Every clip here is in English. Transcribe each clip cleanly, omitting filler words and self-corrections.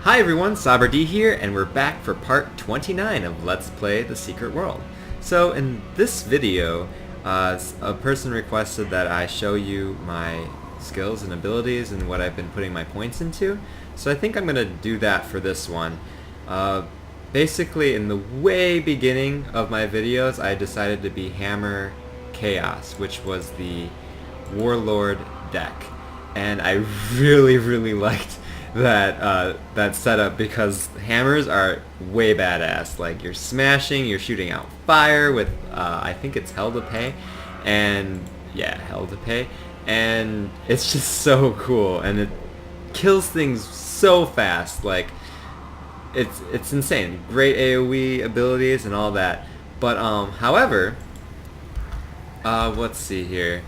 Hi everyone, Saber D here, and we're back for part 29 of Let's Play The Secret World. So in this video, a person requested that I show you my skills and abilities and what I've been putting my points into. So I think I'm going to do that for this one. Basically, in the way beginning of my videos, I decided to be Hammer Chaos, which was the Warlord deck. And I really liked that setup because hammers are way badass. Like, you're smashing, you're shooting out fire with I think it's Hell to Pay, and yeah, Hell to Pay, and it's just so cool, and it kills things so fast. Like, it's insane. Great AoE abilities and all that. But however, let's see here.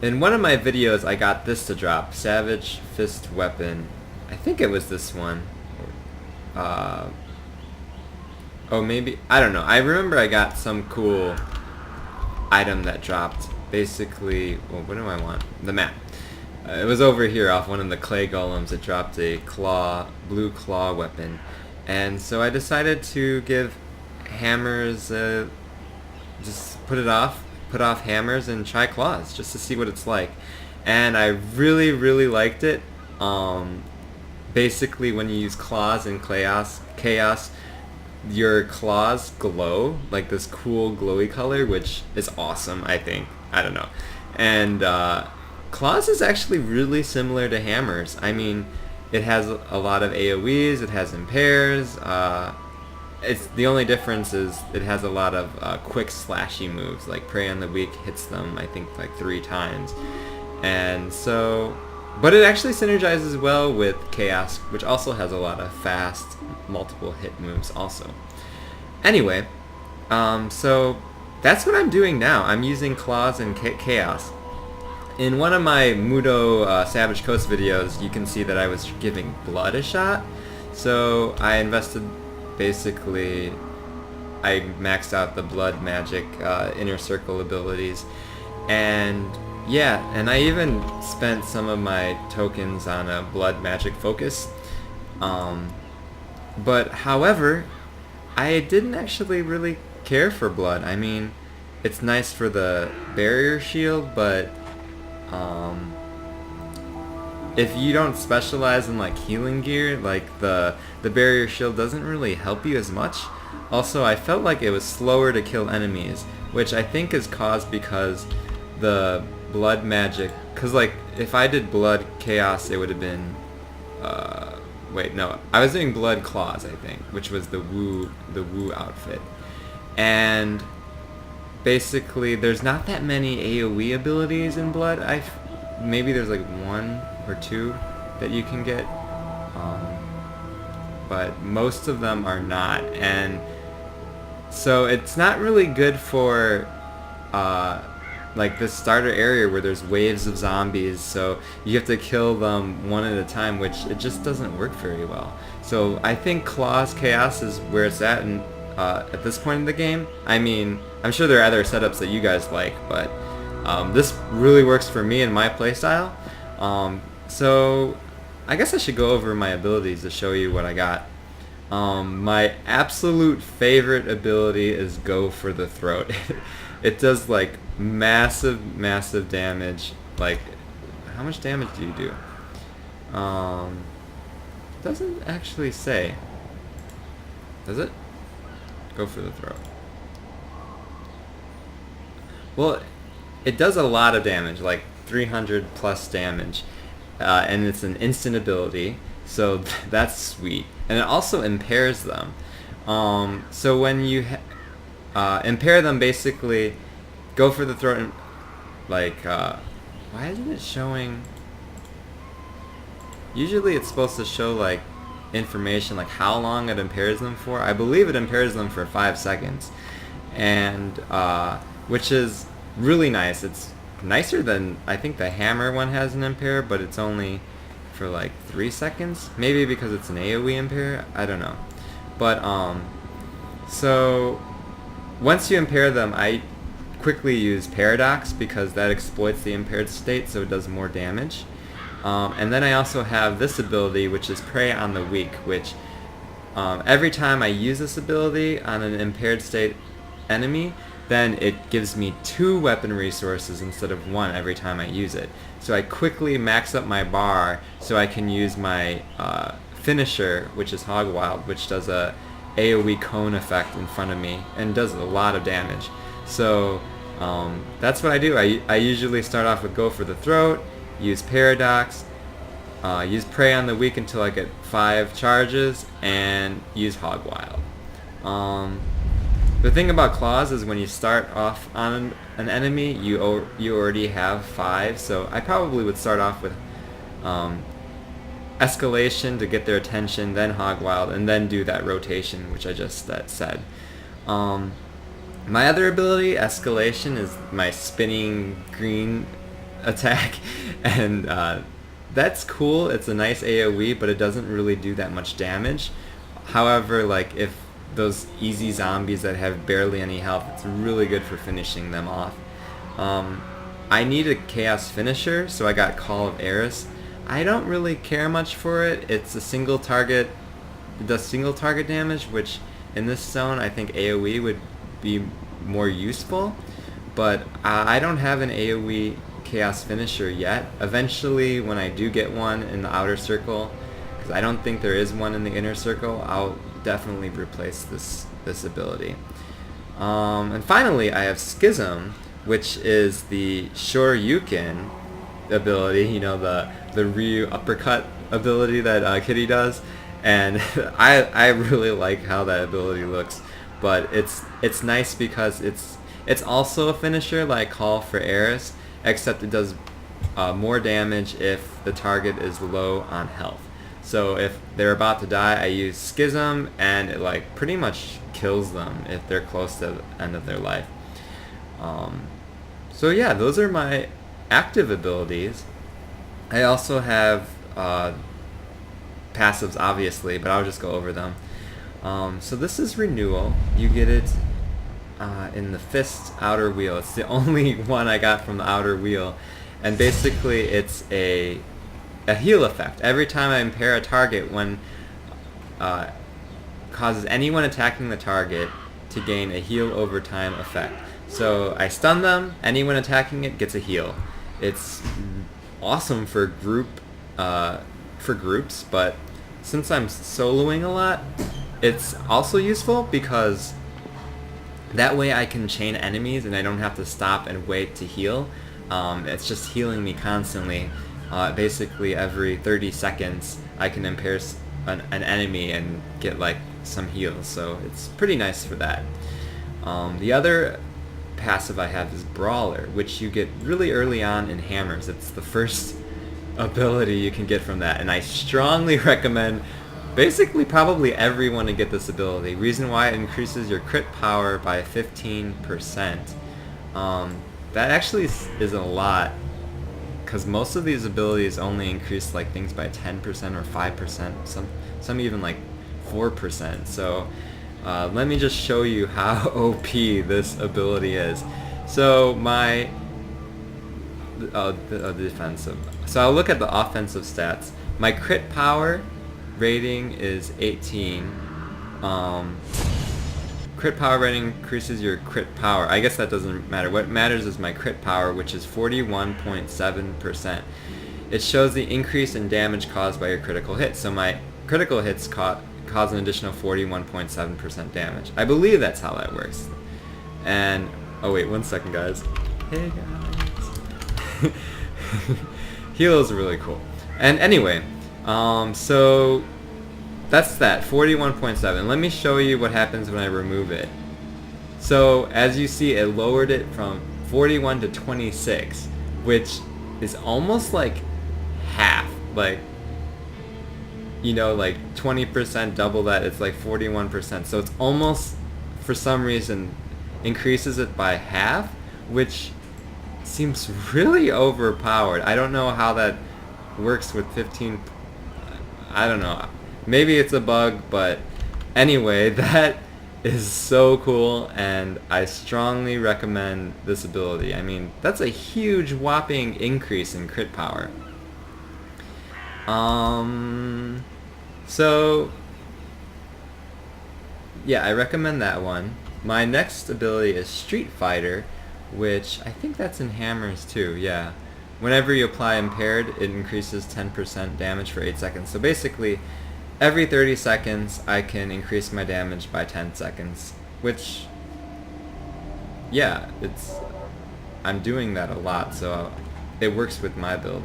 In one of my videos, I got this to drop, Savage Fist Weapon. I think it was this one. Oh, maybe, I don't know. I remember I got some cool item that dropped. Basically, well, what do I want? The map. It was over here off one of the clay golems. It dropped a blue claw weapon. And so I decided to give hammers, just put off hammers and try claws just to see what it's like. And I really liked it. Basically, when you use claws in chaos, your claws glow like this cool glowy color, which is awesome, I think. I don't know. And claws is actually really similar to hammers. I mean, it has a lot of AoEs, it has impairs. It's the only difference is it has a lot of quick slashy moves, like Prey on the Weak hits them I think like 3 times, and so, but it actually synergizes well with Chaos, which also has a lot of fast multiple hit moves also. Anyway, so that's what I'm doing now. I'm using claws and Chaos. In one of my Mudo Savage Coast videos, you can see that I was giving blood a shot, so I invested. Basically, I maxed out the blood magic inner circle abilities, and yeah, and I even spent some of my tokens on a blood magic focus. But however, I didn't actually really care for blood. I mean, it's nice for the barrier shield, but if you don't specialize in like healing gear, like the barrier shield doesn't really help you as much. Also, I felt like it was slower to kill enemies, which I think is caused because the blood magic, because like if I did blood chaos, it would have been wait, no, I was doing blood claws, I think, which was the woo outfit. And basically there's not that many AoE abilities in blood. Maybe there's like 1 or 2 that you can get, but most of them are not, and so it's not really good for like this starter area where there's waves of zombies, so you have to kill them one at a time, which it just doesn't work very well. So I think Claws Chaos is where it's at, and at this point in the game. I mean, I'm sure there are other setups that you guys like, but this really works for me and my playstyle. So I guess I should go over my abilities to show you what I got. My absolute favorite ability is Go for the Throat. It does like massive damage. Like, how much damage do you do? Doesn't actually say. Does it? Go for the Throat. Well, it does a lot of damage, like 300 plus damage, and it's an instant ability, so that's sweet. And it also impairs them. So when you impair them, basically, Go for the Throat, and, like, why isn't it showing? Usually it's supposed to show like information, like how long it impairs them for. I believe it impairs them for 5 seconds, and which is really nice. It's nicer than, I think the hammer one has an impair, but it's only for like 3 seconds. Maybe because it's an AoE impair, I don't know. But so once you impair them, I quickly use Paradox because that exploits the impaired state, so it does more damage. And then I also have this ability, which is Prey on the Weak, which every time I use this ability on an impaired state enemy, then it gives me 2 weapon resources instead of 1 every time I use it. So I quickly max up my bar so I can use my finisher, which is Hog Wild, which does a AoE cone effect in front of me and does a lot of damage. So that's what I do. I usually start off with Go for the Throat, use Paradox, use Prey on the Weak until I get 5 charges, and use Hog Wild. The thing about claws is when you start off on an enemy, you already have 5, so I probably would start off with Escalation to get their attention, then Hog Wild, and then do that rotation, which I just said. My other ability, Escalation, is my spinning green attack, and that's cool. It's a nice AoE, but it doesn't really do that much damage. However, like if those easy zombies that have barely any health, it's really good for finishing them off. I need a chaos finisher, so I got Call of Eris. I don't really care much for it. It's a single target, it does single target damage, which in this zone I think AoE would be more useful, but I don't have an AoE chaos finisher yet. Eventually, when I do get one in the outer circle, because I don't think there is one in the inner circle, I'll definitely replace this ability. And finally, I have Schism, which is the Shoryuken ability, you know, the Ryu uppercut ability that Kitty does, and I really like how that ability looks. But it's nice because it's also a finisher like Call for Eris, except it does more damage if the target is low on health. So if they're about to die, I use Schism, and it like pretty much kills them if they're close to the end of their life. So yeah, those are my active abilities. I also have passives, obviously, but I'll just go over them. So this is Renewal. You get it in the Fist outer wheel. It's the only one I got from the outer wheel, and basically it's a heal effect. Every time I impair a target, when causes anyone attacking the target to gain a heal over time effect. So I stun them, anyone attacking it gets a heal. It's awesome for groups, but since I'm soloing a lot, it's also useful because that way I can chain enemies and I don't have to stop and wait to heal. It's just healing me constantly. Basically every 30 seconds I can impair an enemy and get like some heals, so it's pretty nice for that. The other passive I have is Brawler, which you get really early on in Hammers. It's the first ability you can get from that, and I strongly recommend basically probably everyone to get this ability. Reason why: it increases your crit power by 15%. That actually is a lot, because most of these abilities only increase like things by 10% or 5%, some even like 4%. So let me just show you how OP this ability is. So my the defensive. So I'll look at the offensive stats. My crit power rating is 18. Crit power rating increases your crit power. I guess that doesn't matter. What matters is my crit power, which is 41.7%. It shows the increase in damage caused by your critical hits. So my critical hits cause an additional 41.7% damage. I believe that's how that works. And oh wait, 1 second, guys. Hey guys. Heal is really cool. And anyway, so that's that, 41.7. Let me show you what happens when I remove it. So as you see, it lowered it from 41 to 26, which is almost like half. Like, you know, like 20%, double that, it's like 41%. So it's almost, for some reason, increases it by half, which seems really overpowered. I don't know how that works with 15. I don't know. Maybe it's a bug, but anyway, that is so cool, and I strongly recommend this ability. I mean, that's a huge whopping increase in crit power. So yeah, I recommend that one. My next ability is Street Fighter, which I think that's in hammers too, yeah. Whenever you apply Impaired, it increases 10% damage for 8 seconds. So basically, every 30 seconds, I can increase my damage by 10 seconds, which, yeah, I'm doing that a lot, so it works with my build.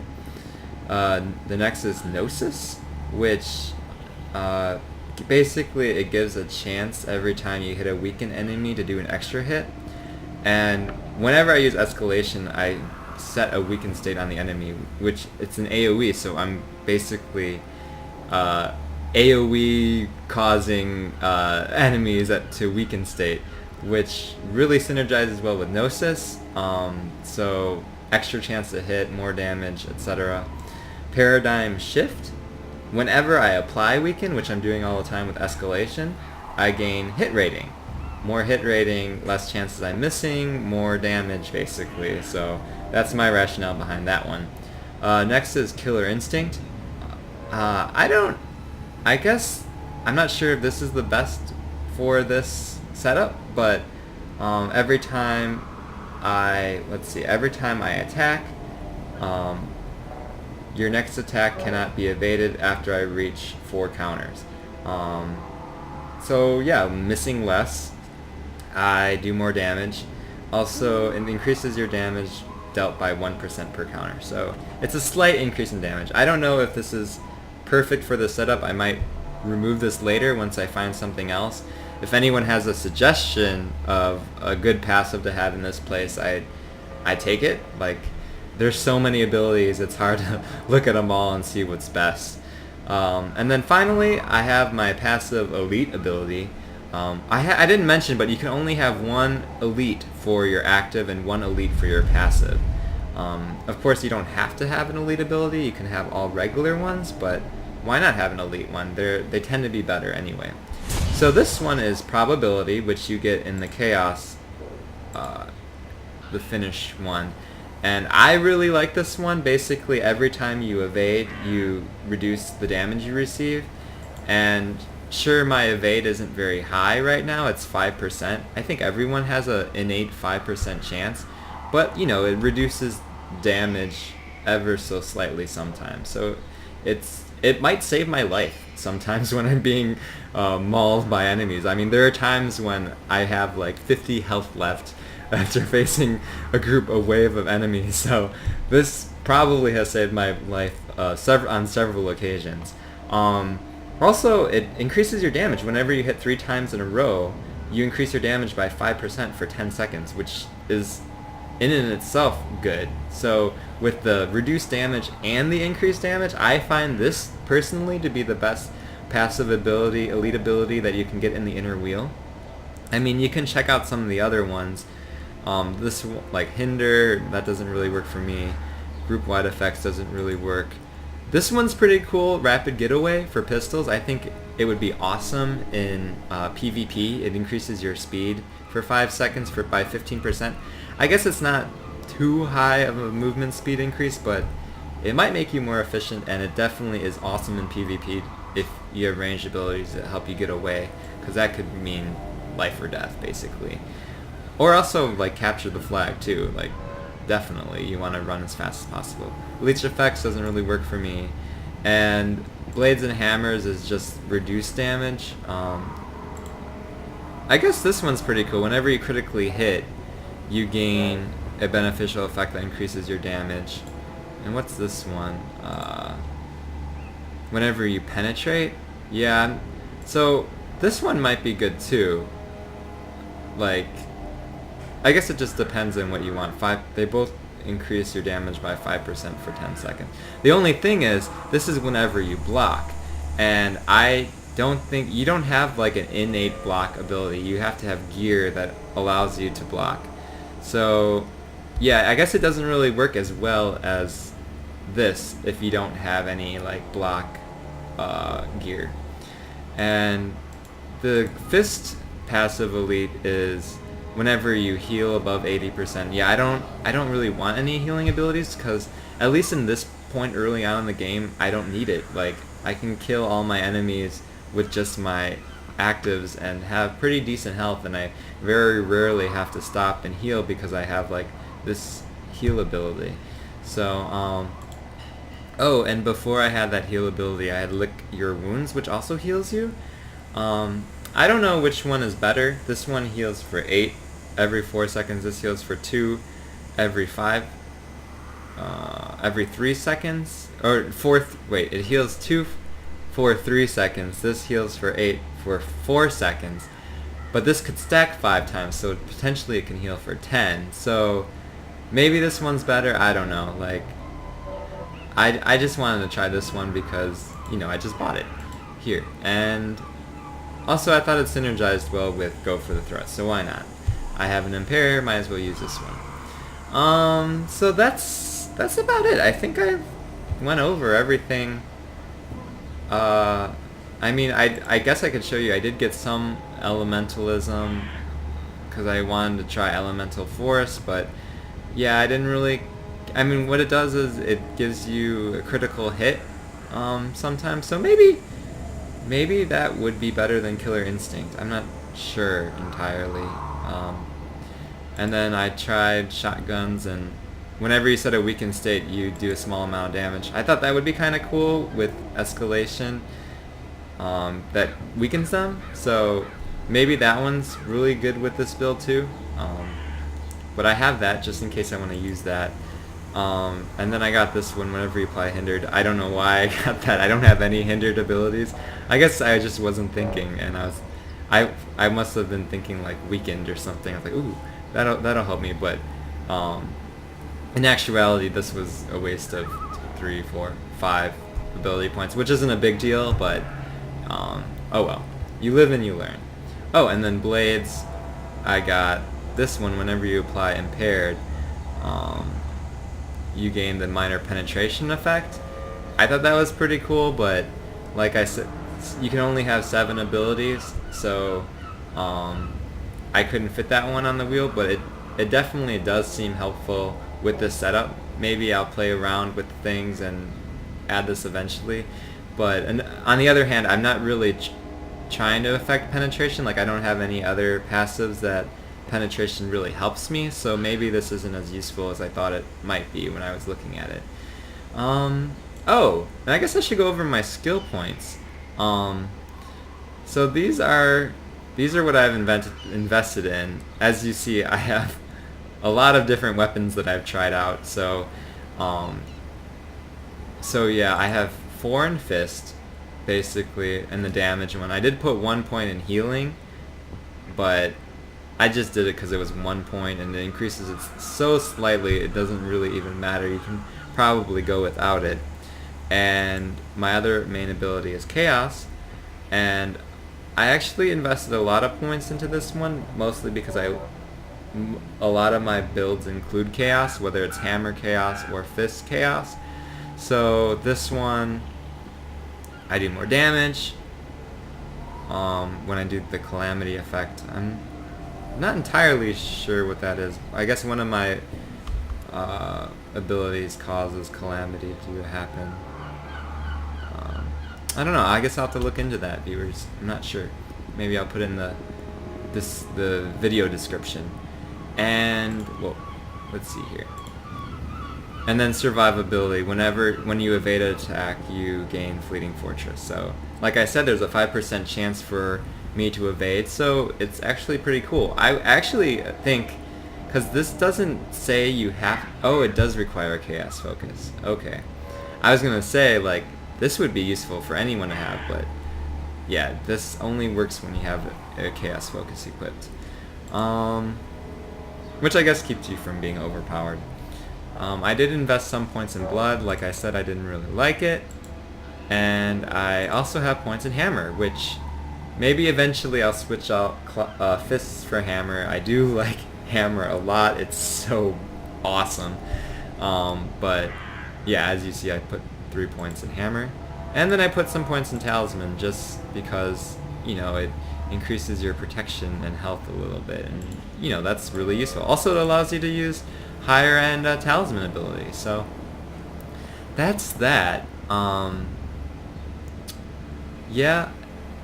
The next is Gnosis, which basically it gives a chance every time you hit a weakened enemy to do an extra hit. And whenever I use Escalation, I set a weakened state on the enemy, which it's an AoE, so I'm basically AoE causing enemies to weaken state, which really synergizes well with Gnosis, so extra chance to hit, more damage, etc. Paradigm Shift. Whenever I apply Weaken, which I'm doing all the time with Escalation, I gain hit rating. More hit rating, less chances I'm missing, more damage basically. So that's my rationale behind that one. Next is Killer Instinct. I guess I'm not sure if this is the best for this setup, but every time I attack, your next attack cannot be evaded after I reach 4 counters. So yeah, missing less, I do more damage. Also, it increases your damage dealt by 1% per counter. So it's a slight increase in damage. I don't know if this is perfect for the setup. I might remove this later once I find something else. If anyone has a suggestion of a good passive to have in this place, I take it. Like, there's so many abilities, it's hard to look at them all and see what's best. And then finally, I have my passive Elite ability. I didn't mention, but you can only have one Elite for your active and one Elite for your passive. Of course, you don't have to have an Elite ability. You can have all regular ones, but why not have an Elite one? They tend to be better anyway. So this one is Probability, which you get in the Chaos, the finish one. And I really like this one. Basically, every time you evade, you reduce the damage you receive. And sure, my evade isn't very high right now. It's 5%. I think everyone has an innate 5% chance. But, you know, it reduces damage ever so slightly sometimes. So it might save my life sometimes when I'm being mauled by enemies. I mean, there are times when I have like 50 health left after facing a wave of enemies, so this probably has saved my life on several occasions. Also, it increases your damage. Whenever you hit 3 times in a row, you increase your damage by 5% for 10 seconds, which is in and itself good. So with the reduced damage and the increased damage, I find this personally to be the best passive ability, elite ability that you can get in the inner wheel. I mean, you can check out some of the other ones. This, like Hinder, that doesn't really work for me. Group-wide effects doesn't really work. This one's pretty cool, Rapid Getaway for pistols. I think it would be awesome in PvP. It increases your speed for 5 seconds by 15%. I guess it's not too high of a movement speed increase, but it might make you more efficient, and it definitely is awesome in PvP if you have ranged abilities that help you get away, because that could mean life or death, basically. Or also, like, capture the flag, too. Like, definitely, you want to run as fast as possible. Leech Effects doesn't really work for me. And Blades and Hammers is just reduced damage. I guess this one's pretty cool. Whenever you critically hit, you gain a beneficial effect that increases your damage. And what's this one? Whenever you penetrate? Yeah, so this one might be good, too. Like, I guess it just depends on what you want. They both increase your damage by 5% for 10 seconds. The only thing is, this is whenever you block, and I don't think you don't have like an innate block ability. You have to have gear that allows you to block. So yeah, I guess it doesn't really work as well as this if you don't have any like block gear. And the Fist passive elite is whenever you heal above 80%. Yeah, I don't really want any healing abilities, because at least in this point early on in the game, I don't need it. Like, I can kill all my enemies with just my actives and have pretty decent health, and I very rarely have to stop and heal because I have like this heal ability. So oh, and before I had that heal ability, I had Lick Your Wounds, which also heals you. I don't know which one is better. This one heals for 8 every 4 seconds. This heals for 2 every 5 every 3 seconds, or wait, it heals 2 for 3 seconds. This heals for 8 for 4 seconds, but this could stack 5 times, so potentially it can heal for 10. So maybe this one's better. I don't know. Like, I just wanted to try this one because, you know, I just bought it here, and also I thought it synergized well with Go for the Throat, so why not? I have an Impair, might as well use this one. So that's about it. I think I went over everything. I mean, I guess I could show you. I did get some elementalism because I wanted to try Elemental Force, but yeah, I didn't really. I mean, what it does is it gives you a critical hit sometimes. So maybe that would be better than Killer Instinct. I'm not sure entirely. And then I tried shotguns, and whenever you set a weakened state, you do a small amount of damage. I thought that would be kind of cool with escalation that weakens them. So maybe that one's really good with this build too. But I have that just in case I want to use that. And then I got this one, whenever you apply hindered. I don't know why I got that. I don't have any hindered abilities. I guess I just wasn't thinking, and I must have been thinking like weakened or something. I was like, ooh, that'll help me. But in actuality, this was a waste of 3, 4, 5 ability points, which isn't a big deal, but oh well. You live and you learn. Oh, and then blades. I got this one. Whenever you apply impaired, you gain the minor penetration effect. I thought that was pretty cool, but like I said, you can only have 7 abilities, so I couldn't fit that one on the wheel, but it definitely does seem helpful with this setup. Maybe I'll play around with things and add this eventually, but on the other hand, I'm not really trying to affect penetration. Like, I don't have any other passives that penetration really helps me, so maybe this isn't as useful as I thought it might be when I was looking at it. Oh, and I guess I should go over my skill points. So these are what I've invested in. As you see, I have a lot of different weapons that I've tried out. So yeah, I have 4 in Fist, basically, and the damage one. I did put 1 point in healing, but I just did it because it was 1 point, and it increases it so slightly it doesn't really even matter. You can probably go without it. And my other main ability is Chaos, and I actually invested a lot of points into this one, mostly because a lot of my builds include Chaos, whether it's Hammer Chaos or Fist Chaos. So this one, I do more damage when I do the Calamity effect. I'm not entirely sure what that is. I guess one of my abilities causes Calamity to happen. I don't know. I guess I'll have to look into that, viewers. I'm not sure. Maybe I'll put in the video description. And well, let's see here. And then survivability. When you evade an attack, you gain Fleeting Fortress. So, like I said, there's a 5% chance for me to evade. So it's actually pretty cool. I actually think, because this doesn't say you have. Oh, it does require a Chaos Focus. Okay. I was gonna say, like, this would be useful for anyone to have, but yeah, this only works when you have a Chaos Focus equipped. Which I guess keeps you from being overpowered. I did invest some points in Blood. Like I said, I didn't really like it. And I also have points in Hammer, which maybe eventually I'll switch out Fists for Hammer. I do like Hammer a lot. It's so awesome. But yeah, as you see, I put 3 points in Hammer, and then I put some points in Talisman just because, you know, it increases your protection and health a little bit, and you know, that's really useful. Also, it allows you to use higher end Talisman abilities, so that's that. Yeah,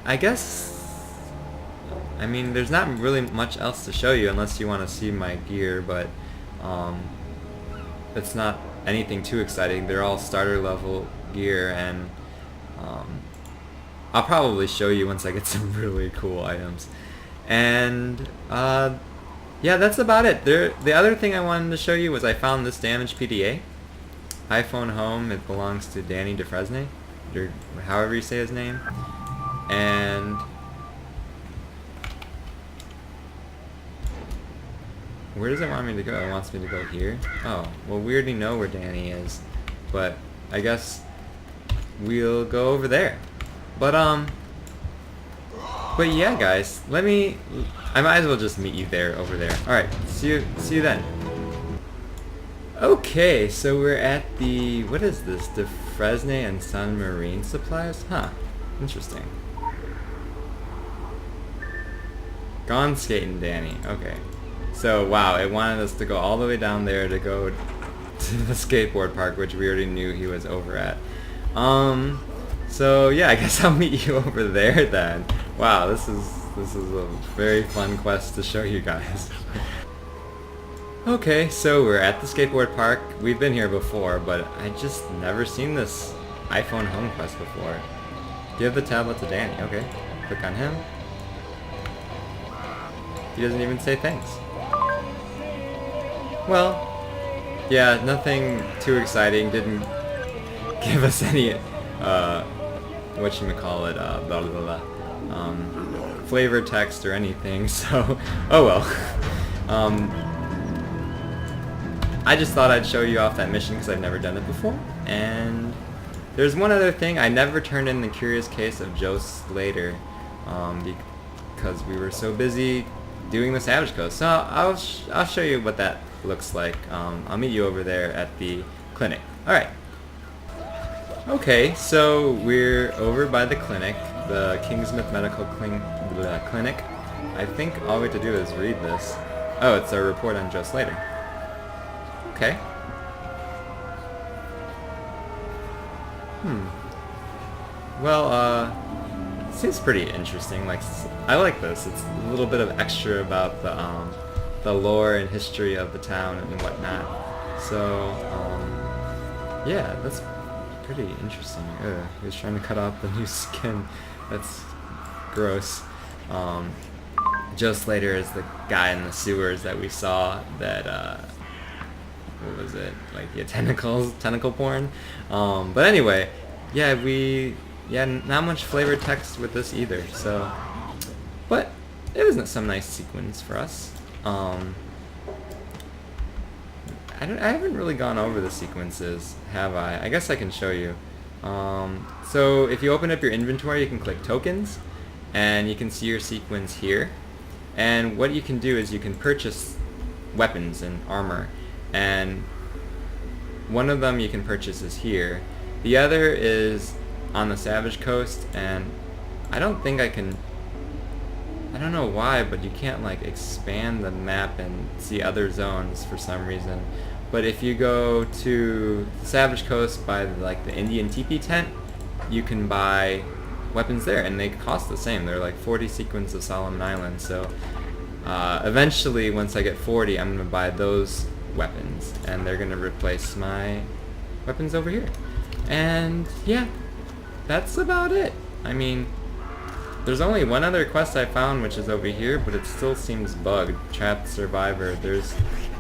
I guess, I mean, there's not really much else to show you unless you want to see my gear, but it's not anything too exciting. They're all starter level gear, and I'll probably show you once I get some really cool items. And yeah, that's about it. The other thing I wanted to show you was I found this damaged PDA. iPhone Home, it belongs to Danny DeFresne, or however you say his name. And where does it want me to go? It wants me to go here? Oh, well, we already know where Danny is, but I guess we'll go over there. But yeah, guys, I might as well just meet you there, over there. Alright, see you then. Okay, so we're at the, what is this? DeFresne and Son Marine Supplies? Huh, interesting. Gone skating, Danny. Okay. So, wow, it wanted us to go all the way down there to go to the skateboard park, which we already knew he was over at. So yeah, I guess I'll meet you over there then. Wow, this is a very fun quest to show you guys. Okay, so we're at the skateboard park. We've been here before, but I just never seen this iPhone Home quest before. Give the tablet to Danny. Okay, click on him. He doesn't even say thanks. Well, yeah, nothing too exciting. Didn't give us any whatchamacallit, blah blah blah, flavor text or anything, so oh well. I just thought I'd show you off that mission because I've never done it before. And there's one other thing. I never turned in the Curious Case of Joe Slater because we were so busy doing the Savage Coast. So I'll show you what that looks like. I'll meet you over there at the clinic. Alright. Okay, so we're over by the clinic, the Kingsmith Medical Clinic. I think all we have to do is read this. Oh, it's a report on Joe Slater. Okay. Well, seems pretty interesting. Like, I like this. It's a little bit of extra about the lore and history of the town and whatnot. So, yeah, that's pretty interesting. Ugh, he was trying to cut off the new skin. That's gross. Joe Slater is the guy in the sewers that we saw that, what was it? Like, yeah, tentacle porn. But anyway, yeah, not much flavored text with this either, so. But it was some nice sequence for us. I haven't really gone over the sequences, have I? I guess I can show you. So if you open up your inventory, you can click tokens, and you can see your sequence here. And what you can do is you can purchase weapons and armor, and one of them you can purchase is here. The other is on the Savage Coast, and I don't think I can, I don't know why, but you can't like expand the map and see other zones for some reason. But if you go to the Savage Coast by like the Indian teepee tent, you can buy weapons there, and they cost the same. They're like 40 sequins of Solomon Island. So eventually, once I get 40, I'm gonna buy those weapons, and they're gonna replace my weapons over here. And yeah, that's about it. I mean, there's only one other quest I found, which is over here, but it still seems bugged. Trapped survivor. There's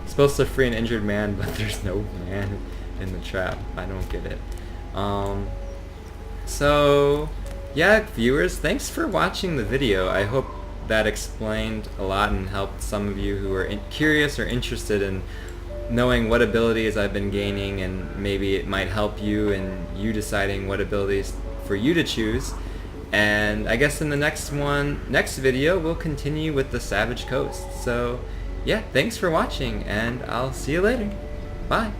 supposed to free an injured man, but there's no man in the trap. I don't get it. So yeah, viewers, thanks for watching the video. I hope that explained a lot and helped some of you who are curious or interested in knowing what abilities I've been gaining, and maybe it might help you in you deciding what abilities for you to choose. And I guess in the next video, we'll continue with the Savage Coast. So yeah, thanks for watching, and I'll see you later. Bye.